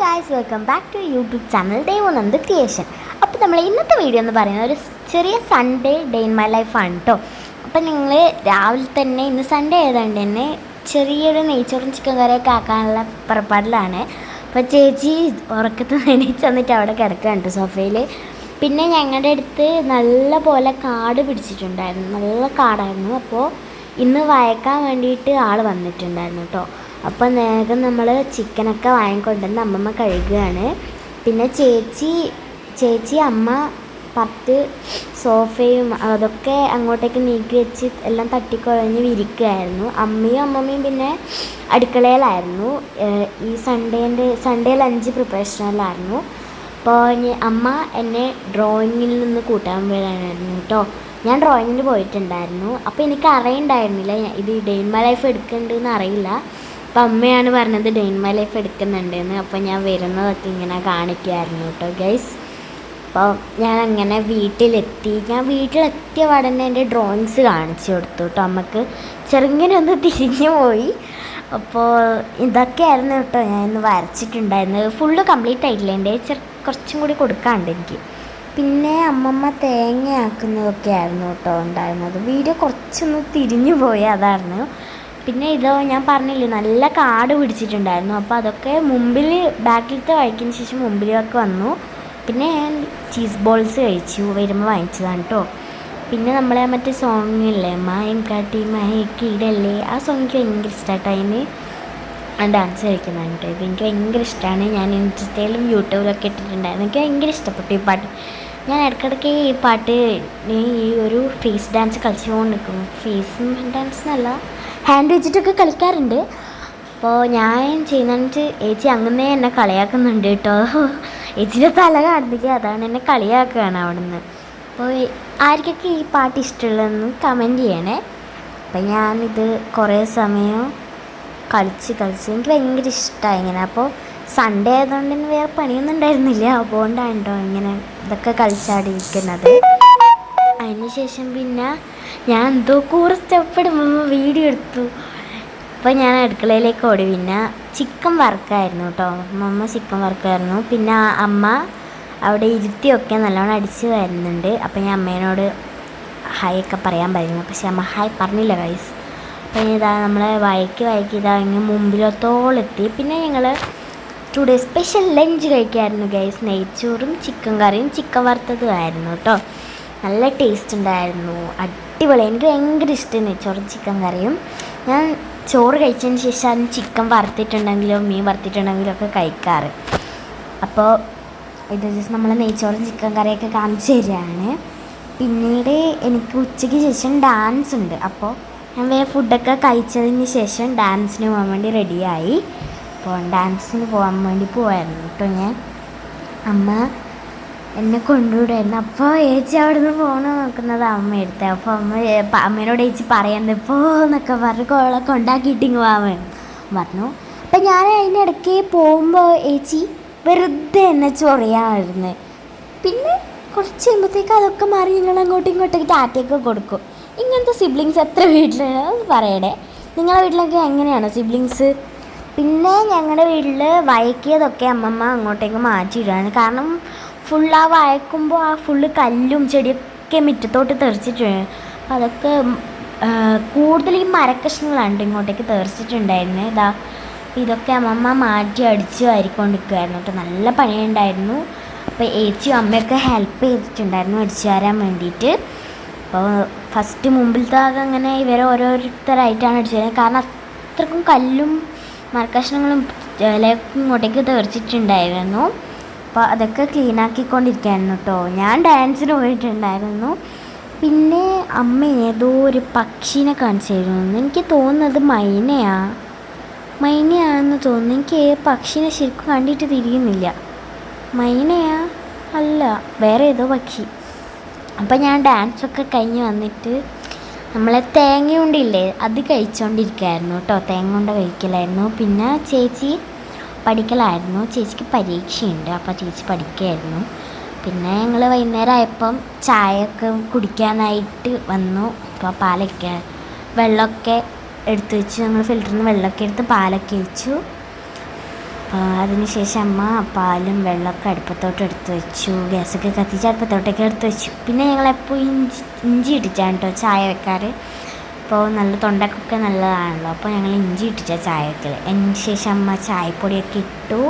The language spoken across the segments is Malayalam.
Guys, welcome back to YouTube channel Devananda creation. അപ്പോൾ നമ്മൾ ഇന്നത്തെ വീഡിയോ എന്ന് പറയുന്നത് ഒരു ചെറിയ സൺഡേ ഡേ ഇൻ മൈ ലൈഫാണ് കേട്ടോ. അപ്പോൾ നിങ്ങൾ രാവിലെ തന്നെ, ഇന്ന് സൺഡേ ആയതുകൊണ്ട് തന്നെ ചെറിയൊരു നെയ്ച്ചോറും ചിക്കൻ കറിയൊക്കെ ആക്കാനുള്ള പുറപ്പാടിലാണ്. അപ്പോൾ ചേച്ചി ഉറക്കത്ത് എണീച്ച് വന്നിട്ട് അവിടെ കിടക്കുകയാണ് സോഫയിൽ. പിന്നെ ഞങ്ങളുടെ അടുത്ത് നല്ല പോലെ കാട് പിടിച്ചിട്ടുണ്ടായിരുന്നു, നല്ല കാടായിരുന്നു. അപ്പോൾ ഇന്ന് വയക്കാൻ വേണ്ടിയിട്ട് ആൾ വന്നിട്ടുണ്ടായിരുന്നു കേട്ടോ. അപ്പോൾ നേരം നമ്മൾ ചിക്കനൊക്കെ വാങ്ങിക്കൊണ്ടുവന്ന് അമ്മമ്മ കഴുകുകയാണ്. പിന്നെ ചേച്ചി അമ്മ പത്ത് സോഫയും അതൊക്കെ അങ്ങോട്ടേക്ക് നീക്കി വെച്ച് എല്ലാം തട്ടിക്കുഴഞ്ഞ് വിരിക്കുകയായിരുന്നു. അമ്മയും പിന്നെ അടുക്കളയിലായിരുന്നു. ഈ സൺഡേ ലഞ്ച് പ്രിപ്പറേഷനിലായിരുന്നു. അപ്പോൾ അമ്മ എന്നെ ഡ്രോയിങ്ങിൽ നിന്ന് കൂട്ടാൻ വരാനായിരുന്നു കേട്ടോ. ഞാൻ ഡ്രോയിങ്ങിന് പോയിട്ടുണ്ടായിരുന്നു. അപ്പോൾ എനിക്ക് അറിയണ്ടായിരുന്നില്ല ഇത് ഡേ ഇൻ മൈ ലൈഫ് എടുക്കുന്നുണ്ടെന്ന് അറിയില്ല. അപ്പം അമ്മയാണ് പറഞ്ഞത് ഡേ ഇൻ മൈ ലൈഫ് എടുക്കുന്നുണ്ടെന്ന്. അപ്പോൾ ഞാൻ വരുന്നതൊക്കെ ഇങ്ങനെ കാണിക്കുമായിരുന്നു കേട്ടോ ഗൈസ്. അപ്പോൾ ഞാൻ അങ്ങനെ വീട്ടിലെത്തിയ പാടെ തന്നെ എൻ്റെ ഡ്രോയിങ്സ് കാണിച്ചു കൊടുത്തു കേട്ടോ അമ്മക്ക്. ചെറുങ്ങനെ ഒന്ന് തിരിഞ്ഞു പോയി. അപ്പോൾ ഇതൊക്കെയായിരുന്നു കേട്ടോ ഞാൻ ഇന്ന് വരച്ചിട്ടുണ്ടായിരുന്നത്. ഫുള്ള് കംപ്ലീറ്റ് ആയിട്ടില്ല, എൻ്റെ കുറച്ചും കൂടി കൊടുക്കാണ്ട് എനിക്ക്. പിന്നെ അമ്മമ്മ തേങ്ങയാക്കുന്നതൊക്കെ ആയിരുന്നു കേട്ടോ ഉണ്ടായിരുന്നത്. വീഡിയോ കുറച്ചൊന്ന് തിരിഞ്ഞു പോയി, അതായിരുന്നു. പിന്നെ ഇതോ ഞാൻ പറഞ്ഞില്ലേ നല്ല കാട് പിടിച്ചിട്ടുണ്ടായിരുന്നു. അപ്പോൾ അതൊക്കെ ബാക്കിലത്തെ വഴിക്കിന് ശേഷം മുമ്പിലേക്ക് വന്നു. പിന്നെ ഞാൻ ചീസ് ബോൾസ് കഴിച്ചു, വരുമ്പോൾ വാങ്ങിച്ചതാണ് കേട്ടോ. പിന്നെ നമ്മളെ മറ്റേ സോങ്ങില്ലേ, മായം കാട്ടി മയക്കിടല്ലേ, ആ സോങ് എനിക്ക് ഭയങ്കര ഇഷ്ടമായിട്ടോ. അതിന് ഡാൻസ് കളിക്കുന്നതാണ് കേട്ടോ. ഇത് എനിക്ക് ഭയങ്കര ഇഷ്ടമാണ്. ഞാൻ ഇൻസ്റ്റയിലും യൂട്യൂബിലൊക്കെ ഇട്ടിട്ടുണ്ടായിരുന്നു. എനിക്ക് ഭയങ്കര ഇഷ്ടപ്പെട്ടു ഈ പാട്ട്. ഞാൻ ഇടയ്ക്കിടയ്ക്ക് ഈ പാട്ട് ഈ ഒരു ഫേസ് ഡാൻസ് കളിച്ചുകൊണ്ട് നിൽക്കും. ഫേസ് ഡാൻസ് എന്നല്ല, ഹാൻഡ് വെച്ചിട്ടൊക്കെ കളിക്കാറുണ്ട്. അപ്പോൾ ഞാൻ ചെയ്യുന്നിട്ട് ചേച്ചി അങ്ങനെ എന്നെ കളിയാക്കുന്നുണ്ട് കേട്ടോ. ചേച്ചിയുടെ തല കാണുന്നില്ല, അതാണ് എന്നെ കളിയാക്കുകയാണ് അവിടെ നിന്ന്. അപ്പോൾ ആർക്കൊക്കെ ഈ പാട്ട് ഇഷ്ടമുള്ളതെന്ന് കമൻറ്റ് ചെയ്യണേ. അപ്പം ഞാനിത് കുറേ സമയം കളിച്ച് എനിക്ക് ഭയങ്കര ഇഷ്ടമായി ഇങ്ങനെ. അപ്പോൾ സൺഡേ ആയതുകൊണ്ട് തന്നെ വേറെ പണിയൊന്നും ഉണ്ടായിരുന്നില്ല, അതുകൊണ്ടാണ് കേട്ടോ ഇങ്ങനെ ഇതൊക്കെ കളിച്ചാടിയിരിക്കുന്നത്. അതിനുശേഷം പിന്നെ ഞാൻ എന്തോ കൂറെ സ്റ്റെപ്പ് ഇടുമ്പോൾ വീഡിയോ എടുത്തു. അപ്പോൾ ഞാൻ അടുക്കളയിലേക്ക് ഓടി. പിന്നെ ചിക്കൻ വറുക്കായിരുന്നു കേട്ടോ, അമ്മ ചിക്കൻ വറുക്കായിരുന്നു. പിന്നെ അമ്മ അവിടെ ഇരുത്തിയൊക്കെ നല്ലോണം അടിച്ച് വരുന്നുണ്ട്. അപ്പോൾ ഞാൻ അമ്മേനോട് ഹായ് ഒക്കെ പറയാൻ പറഞ്ഞു, പക്ഷേ അമ്മ ഹായ് പറഞ്ഞില്ല ഗൈസ്. അപ്പോൾ ഇതാ നമ്മളെ വയക്കി ഇതാ ഇങ്ങനെ മുമ്പിലത്തോളെത്തി. പിന്നെ ഞങ്ങൾ ടുഡേ സ്പെഷ്യൽ ലഞ്ച് കഴിക്കായിരുന്നു ഗൈസ്. നെയ്ച്ചോറും ചിക്കൻ കറിയും ചിക്കൻ വറുത്തതുമായിരുന്നു കേട്ടോ. നല്ല ടേസ്റ്റ് ഉണ്ടായിരുന്നു, അടിപൊളി. എനിക്ക് ഭയങ്കര ഇഷ്ടം നെയ്ച്ചോറും ചിക്കൻ കറിയും. ഞാൻ ചോറ് കഴിച്ചതിന് ശേഷം ചിക്കൻ വറുത്തിട്ടുണ്ടെങ്കിലോ മീൻ വറുത്തിട്ടുണ്ടെങ്കിലോ ഒക്കെ കഴിക്കാറ്. അപ്പോൾ ഇത് ജസ്റ്റ് നമ്മൾ നെയ്ച്ചോറും ചിക്കൻ കറിയൊക്കെ കാണിച്ചു തരികയാണ്. പിന്നീട് എനിക്ക് ഉച്ചയ്ക്ക് ശേഷം ഡാൻസ് ഉണ്ട്. അപ്പോൾ ഞാൻ വേറെ ഫുഡൊക്കെ കഴിച്ചതിന് ശേഷം ഡാൻസിന് പോകാൻ വേണ്ടി റെഡിയായി. അപ്പോൾ ഡാൻസിന് പോകാൻ വേണ്ടി പോയായിരുന്നു കേട്ടോ ഞാൻ. അമ്മ എന്നെ കൊണ്ടുവിടുമായിരുന്നു. അപ്പോൾ ചേച്ചി അവിടെ നിന്ന് ഫോണ് നോക്കുന്നത് അമ്മ എടുത്തത്. അപ്പോൾ അമ്മേനോട് ചേച്ചി പറയുന്നത് ഇപ്പോൾ എന്നൊക്കെ പറഞ്ഞ് കോളൊക്കെ ഉണ്ടാക്കിയിട്ട് ഇങ്ങ് പോകാൻ പറഞ്ഞു. അപ്പം ഞാൻ അതിനിടയ്ക്ക് പോകുമ്പോൾ ചേച്ചി വെറുതെ എന്നെ ചൊറിയാമായിരുന്നു. പിന്നെ കുറച്ച് കഴിയുമ്പോഴത്തേക്ക് അതൊക്കെ മാറി നിങ്ങൾ അങ്ങോട്ടും ഇങ്ങോട്ടേക്ക് ടാറ്റയൊക്കെ കൊടുക്കും. ഇങ്ങനത്തെ സിബ്ലിങ്സ് എത്ര വീട്ടിലാണ് അത് പറയണേ. നിങ്ങളുടെ വീട്ടിലൊക്കെ എങ്ങനെയാണ് സിബ്ലിങ്സ്? പിന്നെ ഞങ്ങളുടെ വീട്ടിൽ വയക്കിയതൊക്കെ അമ്മമ്മ അങ്ങോട്ടേക്ക് മാറ്റിയിടുകയാണ്. കാരണം ഫുള്ള് ആ വയക്കുമ്പോൾ ആ ഫുള്ള് കല്ലും ചെടിയൊക്കെ മുറ്റത്തോട്ട് തെറിച്ചിട്ടുണ്ട്. അപ്പോൾ അതൊക്കെ കൂടുതൽ ഈ മരക്കഷ്ണങ്ങളാണ് ഇങ്ങോട്ടേക്ക് തെറിച്ചിട്ടുണ്ടായിരുന്നത്. ഇതൊക്കെ അമ്മമ്മ മാറ്റി അടിച്ച് വാരിക്കൊണ്ടിരിക്കുമായിരുന്നു കേട്ടോ. നല്ല പണിയുണ്ടായിരുന്നു. അപ്പോൾ ഏച്ചിയും അമ്മയൊക്കെ ഹെൽപ്പ് ചെയ്തിട്ടുണ്ടായിരുന്നു അടിച്ചു വാരാൻ വേണ്ടിയിട്ട്. അപ്പോൾ ഫസ്റ്റ് മുമ്പിലത്തെ അങ്ങനെ ഓരോരുത്തരായിട്ടാണ് അടിച്ചു വരുന്നത്. കാരണം അത്രക്കും കല്ലും മരക്കഷ്ണങ്ങളും ഇങ്ങോട്ടേക്ക് തെറിച്ചിട്ടുണ്ടായിരുന്നു. അപ്പോൾ അതൊക്കെ ക്ലീനാക്കിക്കൊണ്ടിരിക്കുകയായിരുന്നു കേട്ടോ. ഞാൻ ഡാൻസിന് പോയിട്ടുണ്ടായിരുന്നു. പിന്നെ അമ്മ ഏതോ ഒരു പക്ഷീനെ കാണിച്ചായിരുന്നു. എനിക്ക് തോന്നുന്നത് മൈനയാണെന്ന് തോന്നുന്നു. എനിക്ക് പക്ഷീനെ ശരിക്കും കണ്ടിട്ട് തിരിയുന്നില്ല. മൈനയാ അല്ല, വേറെ ഏതോ പക്ഷി. അപ്പോൾ ഞാൻ ഡാൻസൊക്കെ കഴിഞ്ഞ് വന്നിട്ട് നമ്മളെ തേങ്ങയുണ്ടില്ലേ അത് കഴിച്ചുകൊണ്ടിരിക്കുകയായിരുന്നു കേട്ടോ. തേങ്ങ കൊണ്ട് കഴിക്കലായിരുന്നു. പിന്നെ ചേച്ചി പഠിക്കലായിരുന്നു. ചേച്ചിക്ക് പരീക്ഷയുണ്ട്, അപ്പോൾ ചേച്ചി പഠിക്കുകയായിരുന്നു. പിന്നെ ഞങ്ങൾ വൈകുന്നേരം ആയപ്പം ചായയൊക്കെ കുടിക്കാനായിട്ട് വന്നു. അപ്പോൾ വെള്ളമൊക്കെ എടുത്ത് വെച്ചു. ഞങ്ങൾ ഫിൽറ്ററിൽ നിന്ന് വെള്ളമൊക്കെ എടുത്ത് പാലൊക്കെ ഒഴിച്ചു. അതിനുശേഷം അമ്മ പാലും വെള്ളമൊക്കെ അടുപ്പത്തോട്ട് എടുത്ത് വെച്ചു, ഗ്യാസൊക്കെ കത്തിച്ച് അടുപ്പത്തോട്ടൊക്കെ എടുത്ത് വെച്ചു. പിന്നെ ഞങ്ങളെപ്പോൾ ഇഞ്ചി ഇട്ടിട്ടാണ് കേട്ടോ ചായ വെക്കാറ്. അപ്പോൾ നല്ല തൊണ്ടക്കൊക്കെ നല്ലതാണല്ലോ, അപ്പോൾ ഞങ്ങൾ ഇഞ്ചി ഇട്ടിട്ടാണ് ചായ വെക്കൽ. അതിന് ശേഷം അമ്മ ചായപ്പൊടിയൊക്കെ ഇട്ടു.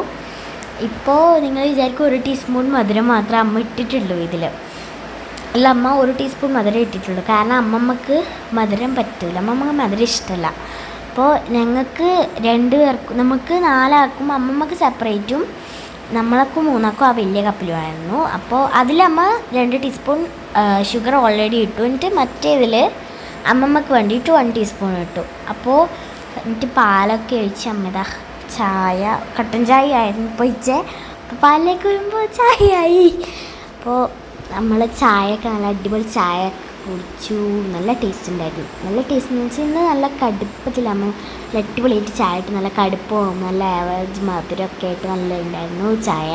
ഇപ്പോൾ നിങ്ങൾ വിചാരിക്കും 1 ടീസ്പൂൺ മധുരം മാത്രമേ അമ്മ ഇട്ടിട്ടുള്ളൂ ഇതിൽ. അല്ല, അമ്മ 1 ടീസ്പൂൺ മധുരം ഇട്ടിട്ടുള്ളൂ. കാരണം അമ്മമ്മക്ക് മധുരം പറ്റില്ല, അമ്മമ്മക്ക് മധുരം ഇഷ്ടമല്ല. അപ്പോൾ ഞങ്ങൾക്ക് 2 പേർക്കും, നമുക്ക് 4 ആൾക്കും അമ്മമ്മക്ക് സെപ്പറേറ്റും നമ്മളൊക്കെ 3 ആൾക്കും ആ വലിയ കപ്പിലുമായിരുന്നു. അപ്പോൾ അതിലമ്മ 2 ടീസ്പൂൺ ഷുഗർ ഓൾറെഡി ഇട്ടു. എന്നിട്ട് മറ്റേതിൽ അമ്മമ്മക്ക് വേണ്ടിയിട്ട് 1 ടീസ്പൂൺ ഇട്ടു. അപ്പോൾ എന്നിട്ട് പാലൊക്കെ ഒഴിച്ച് അമ്മതാ ചായ, കട്ടൻ ചായ ആയിരുന്നു ഇപ്പോൾ ഇച്ചേ. അപ്പോൾ പാലിലേക്ക് വരുമ്പോൾ ചായയായി. അപ്പോൾ നമ്മൾ ചായയൊക്കെ നല്ല അടിപൊളി ചായ കുടിച്ചു. നല്ല ടേസ്റ്റ് ഉണ്ടായിരുന്നു. നല്ല ടേസ്റ്റ് എന്ന് വെച്ചാൽ ഇന്ന് നല്ല കടുപ്പത്തിൽ നമ്മൾ അടിപൊളിയായിട്ട് ചായ ഇട്ട് നല്ല കടുപ്പവും നല്ല ആവറേജ് മധുരമൊക്കെ ആയിട്ട് നല്ല ഉണ്ടായിരുന്നു ചായ.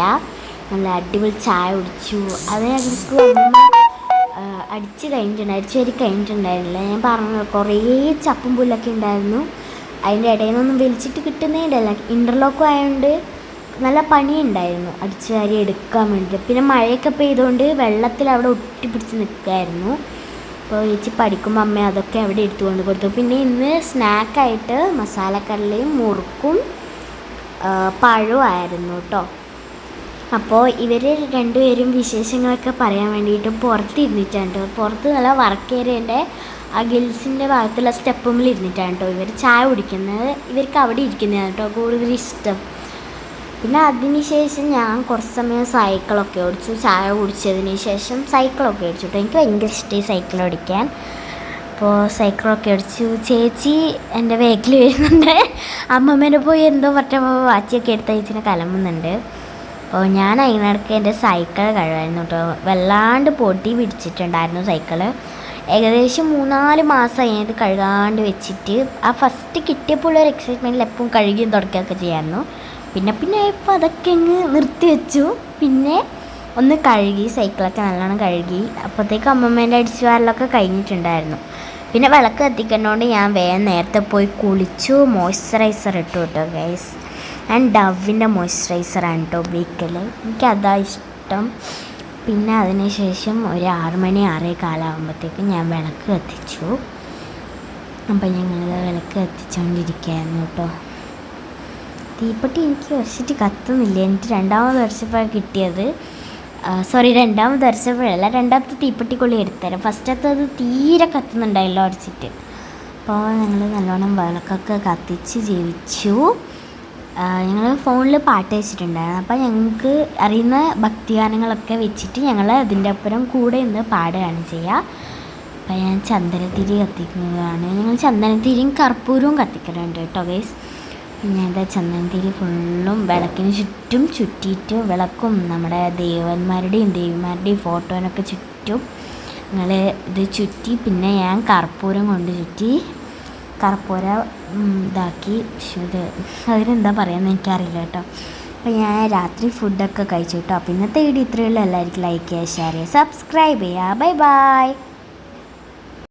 നല്ല അടിപൊളി ചായ കുടിച്ചു. അത് ഞങ്ങൾക്ക് അമ്മ അടിച്ച് വരി കഴിഞ്ഞിട്ടുണ്ടായിരുന്നില്ല. ഞാൻ പറഞ്ഞു കുറേ ചപ്പും പുല്ലൊക്കെ ഉണ്ടായിരുന്നു. അതിൻ്റെ ഇടയിൽ നിന്നൊന്നും വലിച്ചിട്ട് കിട്ടുന്നേ ഇല്ലല്ല, ഇൻ്റർലോക്കും ആയതുകൊണ്ട് നല്ല പണിയുണ്ടായിരുന്നു അടിച്ച് വാരി എടുക്കാൻ വേണ്ടിയിട്ട്. പിന്നെ മഴയൊക്കെ പെയ്തുകൊണ്ട് വെള്ളത്തിൽ അവിടെ ഒട്ടിപ്പിടിച്ച് നിൽക്കുമായിരുന്നു. അപ്പോൾ ചേച്ചി പഠിക്കുമ്പോൾ അമ്മ അതൊക്കെ അവിടെ എടുത്തുകൊണ്ട് കൊടുത്തു. പിന്നെ ഇന്ന് സ്നാക്കായിട്ട് മസാലക്കടലയും മുറുക്കും പഴവും ആയിരുന്നു കേട്ടോ. അപ്പോൾ ഇവർ 2 പേരും വിശേഷങ്ങളൊക്കെ പറയാൻ വേണ്ടിയിട്ട് പുറത്തിരുന്നിട്ടാണ്. പുറത്ത് നല്ല വർക്ക് ഏരിയൻ്റെ ആ ഗിൽസിൻ്റെ ഭാഗത്തുള്ള സ്റ്റെപ്പുമ്മിൽ ഇരുന്നിട്ടാണ് കേട്ടോ ഇവർ ചായ കുടിക്കുന്നത്. ഇവർക്ക് അവിടെ ഇരിക്കുന്നതാണ് കേട്ടോ കൂടുതൽ ഇഷ്ടം. പിന്നെ അതിന് ശേഷം ഞാൻ കുറച്ച് സമയം സൈക്കിളൊക്കെ ഓടിച്ചു. ചായ കുടിച്ചതിന് ശേഷം സൈക്കിളൊക്കെ ഓടിച്ചു കേട്ടോ. എനിക്ക് ഭയങ്കര ഇഷ്ടമായി സൈക്കിൾ ഓടിക്കാൻ. അപ്പോൾ സൈക്കിളൊക്കെ ഓടിച്ചു. ചേച്ചി എൻ്റെ ബാക്കിൽ വരുന്നുണ്ട്. അമ്മമ്മേനെ പോയി എന്തോ പറഞ്ഞപ്പോൾ വാച്ചിയൊക്കെ എടുത്ത് ചേച്ചിനെ കലമ്പുന്നുണ്ട്. അപ്പോൾ ഞാൻ അതിനിടയ്ക്ക് എൻ്റെ സൈക്കിൾ കഴിവായിരുന്നു കേട്ടോ. വല്ലാണ്ട് പൊടി പിടിച്ചിട്ടുണ്ടായിരുന്നു സൈക്കിള്. ഏകദേശം 3-4 മാസമായി ഇത് കഴുകാണ്ട് വെച്ചിട്ട്. ആ ഫസ്റ്റ് കിട്ടിയപ്പോൾ ഒരു എക്സൈറ്റ്മെൻറ്റിൽ എപ്പോഴും കഴുകിയും തുടക്കുകയൊക്കെ ചെയ്യായിരുന്നു. പിന്നെ ഇപ്പോൾ അതൊക്കെ അങ്ങ് നിർത്തി വെച്ചു. പിന്നെ ഒന്ന് കഴുകി, സൈക്കിളൊക്കെ നല്ലോണം കഴുകി. അപ്പോഴത്തേക്ക് അമ്മമ്മേൻ്റെ അടിച്ചു വാരലൊക്കെ കഴിഞ്ഞിട്ടുണ്ടായിരുന്നു. പിന്നെ വിളക്ക് കത്തിക്കുന്നതുകൊണ്ട് ഞാൻ വേഗം നേരത്തെ പോയി കുളിച്ചു. മോയ്സ്ചറൈസർ ഇട്ടു കേട്ടോ ഗൈസ്. ഞാൻ ഡവിൻ്റെ മോയ്സ്ചറൈസറാണ് കേട്ടോ ഉപയോഗിക്കൽ. എനിക്കതാ ഇഷ്ടം. പിന്നെ അതിന് ശേഷം ഒരു 6 മണി 6:15 ആകുമ്പോഴത്തേക്കും ഞാൻ വിളക്ക് കത്തിച്ചു. അപ്പം ഞങ്ങൾ വിളക്ക് കത്തിച്ചുകൊണ്ടിരിക്കുകയായിരുന്നു കേട്ടോ. തീപ്പെട്ടി എനിക്ക് ഉരച്ചിട്ട് കത്തുന്നില്ല. എനിക്ക് 2ാമത് ഉരച്ചപ്പോഴാണ് കിട്ടിയത്. രണ്ടാമത് ഉരച്ചപ്പോഴല്ല, 2ാമത്തെ തീപ്പെട്ടിക്കൊള്ളി എടുത്തുതരാം. ഫസ്റ്റത്തത് തീരെ കത്തുന്നുണ്ടായല്ലോ ഉരച്ചിട്ട്. അപ്പോൾ ഞങ്ങൾ നല്ലോണം വിളക്കൊക്കെ കത്തിച്ച് ജീവിച്ചു. ഞങ്ങൾ ഫോണിൽ പാട്ട് വെച്ചിട്ടുണ്ടായിരുന്നു. അപ്പോൾ ഞങ്ങൾക്ക് അറിയുന്ന ഭക്തിഗാനങ്ങളൊക്കെ വെച്ചിട്ട് ഞങ്ങൾ അതിൻ്റെ അപ്പുറം കൂടെ നിന്ന് പാടുകയാണ് ചെയ്യുക. അപ്പോൾ ഞാൻ ചന്ദനത്തിരി കത്തിക്കുന്നതാണ്. ഞങ്ങൾ ചന്ദനത്തിരിയും കർപ്പൂരവും കത്തിക്കുന്നുണ്ട് കേട്ടോ ഗൈസ്. പിന്നെ എന്താ ചന്ദനത്തിരി ഫുള്ളും വിളക്കിന് ചുറ്റും ചുറ്റിയിട്ട് വിളക്കും നമ്മുടെ ദേവന്മാരുടെയും ദേവിമാരുടെയും ഫോട്ടോനൊക്കെ ചുറ്റും ഞങ്ങൾ ഇത് ചുറ്റി. പിന്നെ ഞാൻ കർപ്പൂരം കൊണ്ട് ചുറ്റി, കർപ്പൂരം ഇതാക്കി. ഇത് അതിനെന്താ പറയുക എനിക്കറിയില്ല കേട്ടോ. അപ്പോൾ ഞാൻ രാത്രി ഫുഡൊക്കെ കഴിച്ചു കേട്ടോ. അപ്പോൾ ഇന്നത്തെ വീഡിയോ ഇത്രയുള്ള എല്ലാവർക്കും ലൈക്ക് ചെയ്യുക, ഷെയർ ചെയ്യുക, സബ്സ്ക്രൈബ് ചെയ്യുക. Bye bye.